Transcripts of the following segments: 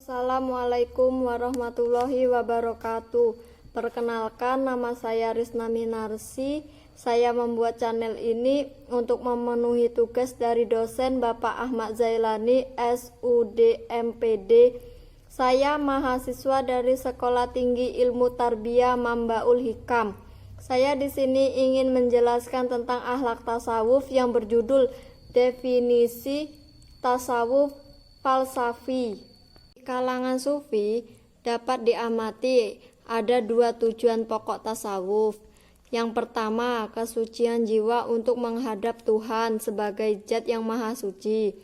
Assalamualaikum warahmatullahi wabarakatuh. Perkenalkan, nama saya Risna Minarsi. Saya membuat channel ini untuk memenuhi tugas dari dosen Bapak Ahmad Zailani, SUD MPD. Saya mahasiswa dari Sekolah Tinggi Ilmu Tarbiyah Mambaul Hikam. Saya di sini ingin menjelaskan tentang akhlak tasawuf yang berjudul Definisi Tasawuf Falsafi. Kalangan sufi dapat diamati ada dua tujuan pokok tasawuf. Yang pertama, kesucian jiwa untuk menghadap Tuhan sebagai zat yang maha suci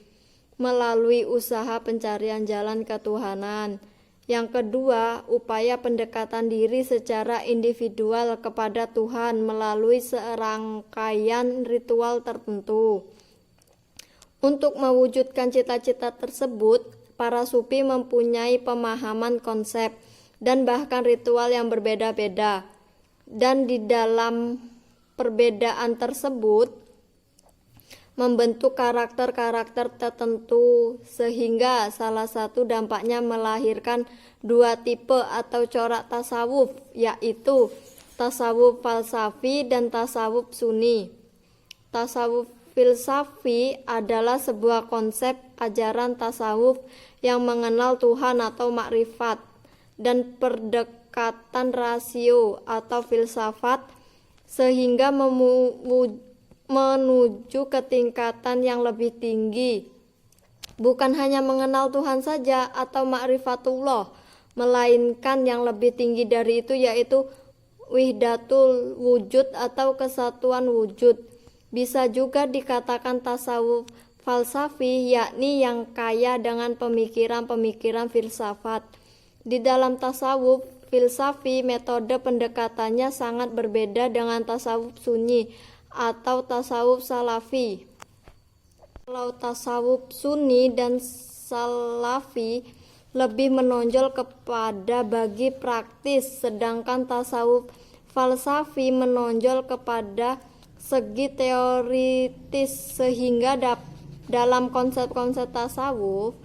melalui usaha pencarian jalan ketuhanan. Yang kedua, upaya pendekatan diri secara individual kepada Tuhan melalui serangkaian ritual tertentu. Untuk mewujudkan cita-cita tersebut, para sufi mempunyai pemahaman konsep dan bahkan ritual yang berbeda-beda. Dan di dalam perbedaan tersebut membentuk karakter-karakter tertentu, sehingga salah satu dampaknya melahirkan dua tipe atau corak tasawuf, yaitu tasawuf falsafi dan tasawuf sunni. Tasawuf filsafi adalah sebuah konsep ajaran tasawuf yang mengenal Tuhan atau makrifat, dan pendekatan rasio atau filsafat sehingga menuju ke tingkatan yang lebih tinggi. Bukan hanya mengenal Tuhan saja atau makrifatullah, melainkan yang lebih tinggi dari itu, yaitu wihdatul wujud atau kesatuan wujud. Bisa juga dikatakan tasawuf falsafi, yakni yang kaya dengan pemikiran-pemikiran filsafat. Di dalam tasawuf filsafi, metode pendekatannya sangat berbeda dengan tasawuf sunni atau tasawuf salafi. Kalau tasawuf sunni dan salafi lebih menonjol kepada bagi praktis, sedangkan tasawuf falsafi menonjol kepada segi teoritis, sehingga dalam konsep-konsep tasawuf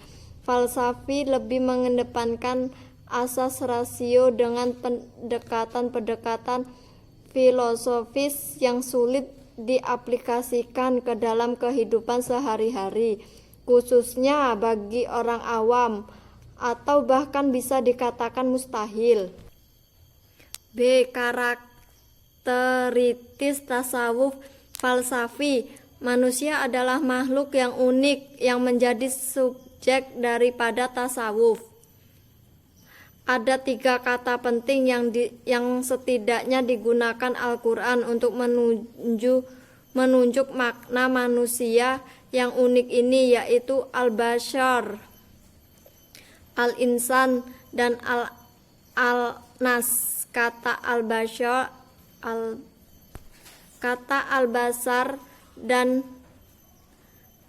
falsafi lebih mengedepankan asas rasio dengan pendekatan-pendekatan filosofis yang sulit diaplikasikan ke dalam kehidupan sehari-hari, khususnya bagi orang awam, atau bahkan bisa dikatakan mustahil. B. Karakteritis tasawuf falsafi. Manusia adalah makhluk yang unik yang menjadi subjek daripada tasawuf. Ada tiga kata penting yang setidaknya digunakan Al-Quran untuk menunjuk makna manusia yang unik ini, yaitu al-bashar, al-insan, dan al-nas. Kata al-basar dan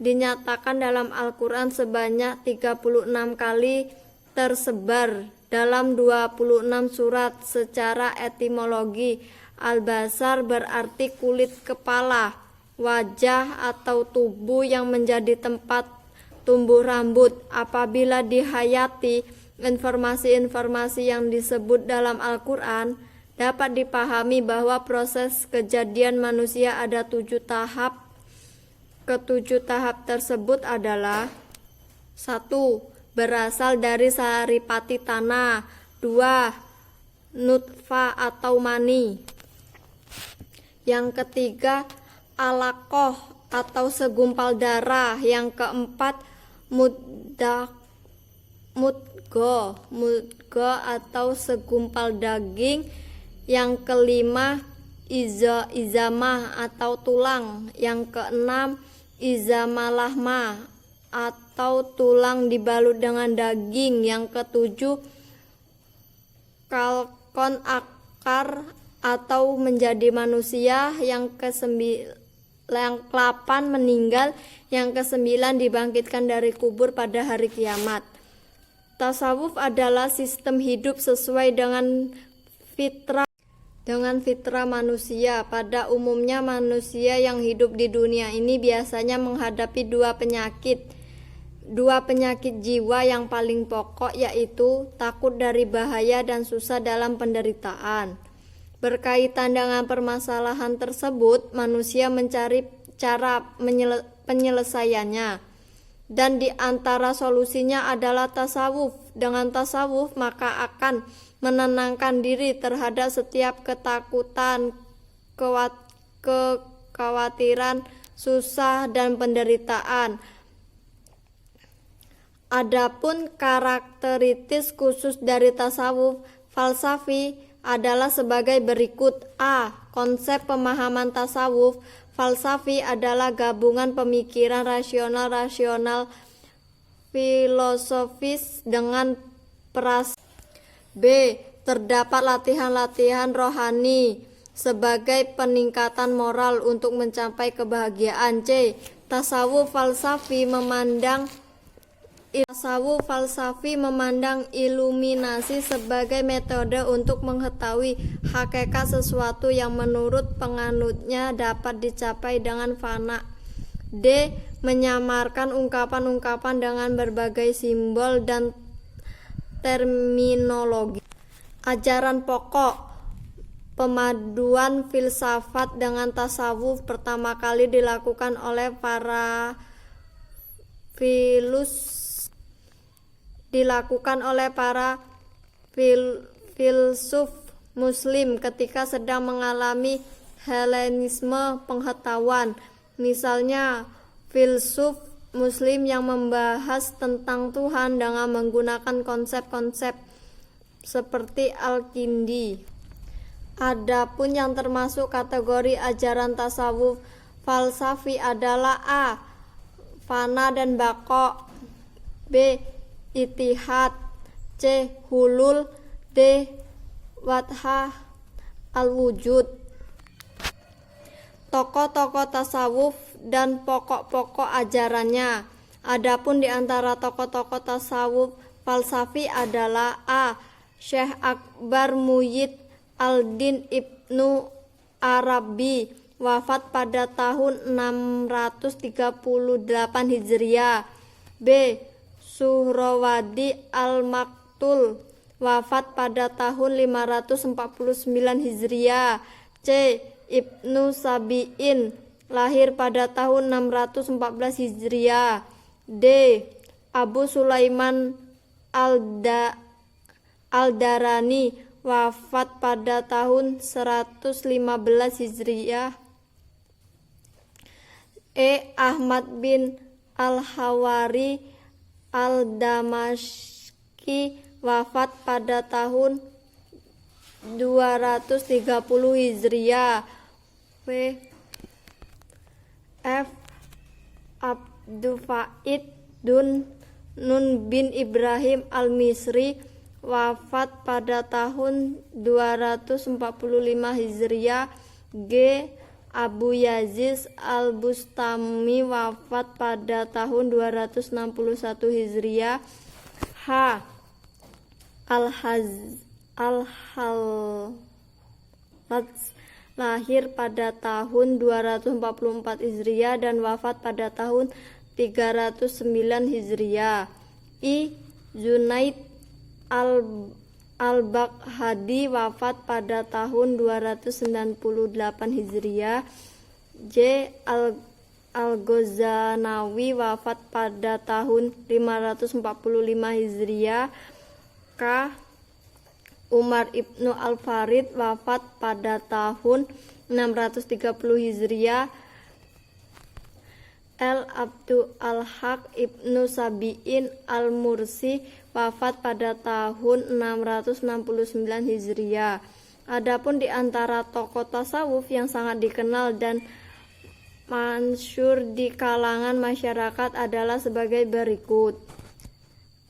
dinyatakan dalam Al-Quran sebanyak 36 kali, tersebar dalam 26 surat. Secara etimologi, al-basar berarti kulit kepala, wajah atau tubuh yang menjadi tempat tumbuh rambut. Apabila dihayati informasi-informasi yang disebut dalam Al-Quran, dapat dipahami bahwa proses kejadian manusia ada 7 tahap. Ketujuh tahap tersebut adalah: 1. Berasal dari saripati tanah. 2. Nutfah atau mani. Yang ketiga, alaqoh atau segumpal darah. Yang keempat, mudghah atau segumpal daging. Yang kelima, izamah atau tulang. Yang keenam, izamalahma atau tulang dibalut dengan daging. Yang ketujuh, kalkon akar atau menjadi manusia. Yang ke-8 meninggal. Yang ke-9 dibangkitkan dari kubur pada hari kiamat. Tasawuf adalah sistem hidup sesuai dengan fitrah manusia. Pada umumnya manusia yang hidup di dunia ini biasanya menghadapi dua penyakit, dua penyakit jiwa yang paling pokok, yaitu takut dari bahaya dan susah dalam penderitaan. Berkaitan dengan permasalahan tersebut, manusia mencari cara penyelesaiannya, dan di antara solusinya adalah tasawuf. Dengan tasawuf maka akan menenangkan diri terhadap setiap ketakutan, kekhawatiran, susah, dan penderitaan. Adapun karakteristik khusus dari tasawuf falsafi adalah sebagai berikut. A. Konsep pemahaman tasawuf falsafi adalah gabungan pemikiran rasional filosofis dengan perasaan. B. Terdapat latihan-latihan rohani sebagai peningkatan moral untuk mencapai kebahagiaan. C. Tasawuf falsafi memandang iluminasi sebagai metode untuk mengetahui hakikat sesuatu yang menurut penganutnya dapat dicapai dengan fana. D. Menyamarkan ungkapan-ungkapan dengan berbagai simbol dan terminologi. Ajaran pokok pemaduan filsafat dengan tasawuf pertama kali dilakukan oleh para filsuf Muslim ketika sedang mengalami Helenisme pengetahuan. Misalnya, filsuf Muslim yang membahas tentang Tuhan dengan menggunakan konsep-konsep seperti Al-Kindi. Adapun yang termasuk kategori ajaran tasawuf falsafi adalah A. Fana dan bako. B. Itihad. C. Hulul. D. Wadhah al-wujud. Tokoh-tokoh tasawuf dan pokok-pokok ajarannya. Adapun di antara tokoh-tokoh tasawuf falsafi adalah A. Syekh Akbar Muhyiddin al-Din Ibnu Arabi, wafat pada tahun 638 Hijriah. B. Suhrawardi al-Maktul, wafat pada tahun 549 Hijriah. C. Ibnu Sabi'in, lahir pada tahun 614 Hijriah. D. Abu Sulaiman al-Darani, wafat pada tahun 115 Hijriah. E. Ahmad bin al-Hawari al-Damashki, wafat pada tahun 230 Hijriah. F. Abdufaid Nun bin Ibrahim al-Misri, wafat pada tahun 245 Hijriah. G. Abu Yazid al-Bustami, wafat pada tahun 261 Hijriah. H. Al-Hallaj, lahir pada tahun 244 Hijriah dan wafat pada tahun 309 Hijriah. I. Junaid al-Baghdadi, wafat pada tahun 298 Hijriah. J. Al-Ghazanawi, wafat pada tahun 545 Hijriah. K. Umar ibnu al-Farid, wafat pada tahun 630 Hijriah. L. Abdul al-Haq ibnu Sabi'in al-Mursi, wafat pada tahun 669 Hijriah. Adapun di antara tokoh tasawuf yang sangat dikenal dan masyhur di kalangan masyarakat adalah sebagai berikut.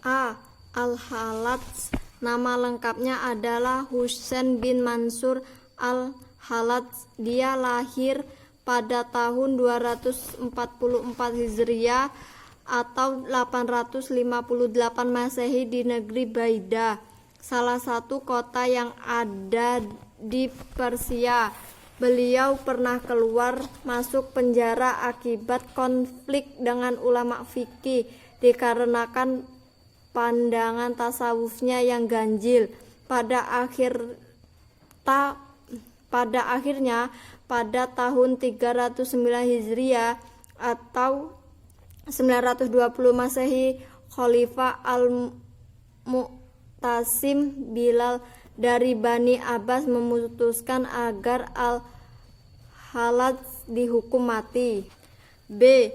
A. Al-Hallaj, nama lengkapnya adalah Husain bin Mansur al-Hallaj. Dia lahir pada tahun 244 Hijriah atau 858 Masehi di negeri Baidah, salah satu kota yang ada di Persia. Beliau pernah keluar masuk penjara akibat konflik dengan ulama fikih dikarenakan pandangan tasawufnya yang ganjil. Pada akhirnya pada tahun 309 Hijriah atau 920 Masehi, Khalifah Al-Mu'tasim Bilal dari Bani Abbas memutuskan agar Al-Hallaj dihukum mati. B.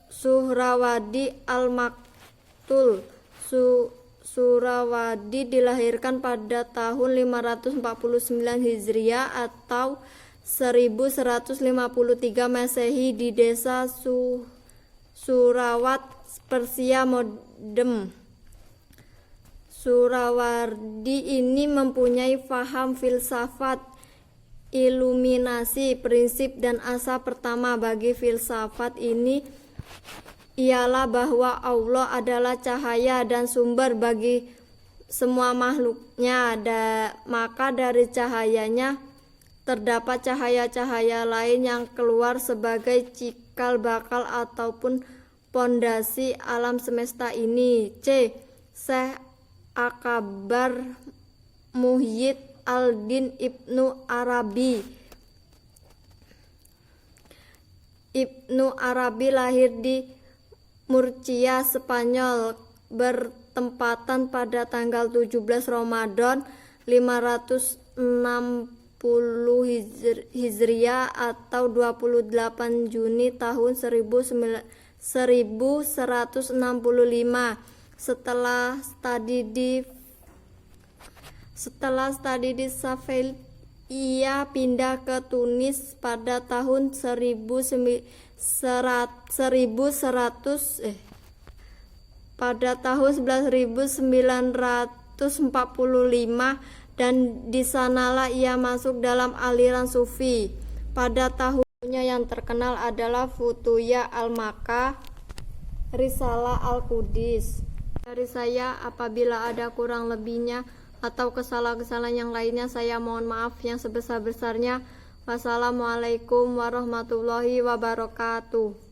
Suhrawadi Al-Maktul. Suhrawadi dilahirkan pada tahun 549 Hijriah atau 1153 Masehi di desa Surawat, Persia modern. Suhrawardi ini mempunyai faham filsafat iluminasi. Prinsip dan asa pertama bagi filsafat ini ialah bahwa Allah adalah cahaya dan sumber bagi semua makhluknya, maka dari cahayanya terdapat cahaya-cahaya lain yang keluar sebagai cikal bakal ataupun pondasi alam semesta ini. C. Syekh Akbar Muhyidd al-Din Ibnu Arabi. Ibnu Arabi lahir di Murcia, Spanyol, bertempatan pada tanggal 17 Ramadan 560 Hijriah atau 28 Juni tahun 1165. Setelah studi di Safel, ia pindah ke Tunis pada tahun 1145 dan di sanalah ia masuk dalam aliran Sufi. Pada tahunnya yang terkenal adalah Futuya al-Makkah, Risalah al-Qudis. Dari saya, apabila ada kurang lebihnya atau kesalahan-kesalahan yang lainnya, saya mohon maaf yang sebesar-besarnya. Wassalamualaikum warahmatullahi wabarakatuh.